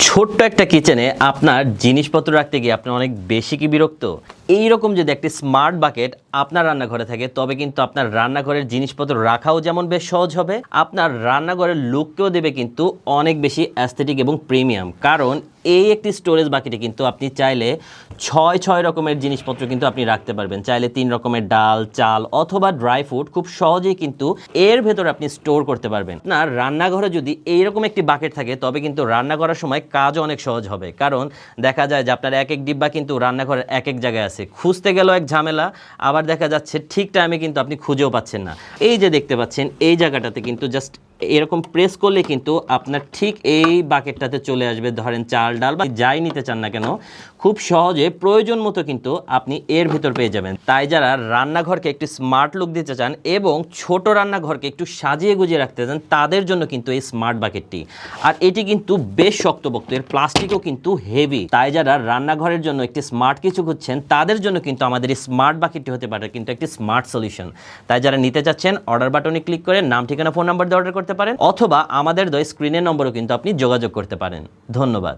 ছোট্ট একটা কিচেনে আপনার জিনিসপত্র রাখতে গিয়ে আপনি অনেক বেশি কি বিরক্ত? এইরকম যদি একটি স্মার্ট বাকেট আপনার রান্নাঘরে থাকে তবে কিন্তু আপনার রান্নাঘরের জিনিসপত্র রাখাও যেমন বেশ সহজ হবে, আপনার রান্নাঘরের লুককেও দেবে কিন্তু অনেক বেশি অ্যাস্থেটিক এবং প্রিমিয়াম। কারণ এই একটি স্টোরেজ বাকেটে কিন্তু আপনি চাইলে ছয় রকমের জিনিসপত্র কিন্তু আপনি রাখতে পারবেন। চাইলে 3 রকমের ডাল, চাল অথবা ড্রাই ফ্রুট খুব সহজেই কিন্তু এর ভেতর আপনি স্টোর করতে পারবেন। না, রান্নাঘরে যদি এইরকম একটি বাকেট থাকে তবে কিন্তু রান্না করার সময় কাজও অনেক সহজ হবে। কারণ দেখা যায় যে আপনার এক এক ডিব্বা কিন্তু রান্নাঘরের এক এক জায়গায় আছে, খুঁজতে গেলেও এক ঝামেলা, আবার দেখা যাচ্ছে ঠিক টাইমে কিন্তু আপনি খুঁজেও পাচ্ছেন না। এই যে দেখতে পাচ্ছেন এই জায়গাটাতে কিন্তু জাস্ট এরকম প্রেস করলে কিন্তু আপনার ঠিক এই বাকেটটাতে চলে আসবে। ধরেন চাল, ডাল বা যাই নিতে চান না কেন খুব সহজে প্রয়োজন মতো কিন্তু আপনি এর ভিতর পেয়ে যাবেন। তাই যারা রান্নাঘরকে একটু স্মার্ট লুক দিতে চান এবং ছোট রান্নাঘরকে একটু সাজিয়ে গুজিয়ে রাখতে চান তাদের জন্য কিন্তু এই স্মার্ট বাকেটটি। আর এটি কিন্তু বেশ শক্তপোক্ত, এর প্লাস্টিকও কিন্তু হেভি। তাই যারা রান্নাঘরের জন্য একটি স্মার্ট কিছু খুঁজছেন তাদের জন্য কিন্তু আমাদের এই স্মার্ট বাকেটটি হতে পারে কিন্তু একটি স্মার্ট সলিউশন। তাই যারা নিতে চাচ্ছেন অর্ডার বাটনে ক্লিক করে নাম, ঠিকানা, ফোন নাম্বার দিয়ে অর্ডার করতে পারেন অথবা আমাদের স্ক্রিনের নম্বরও কিন্তু আপনি যোগাযোগ করতে পারেন। ধন্যবাদ।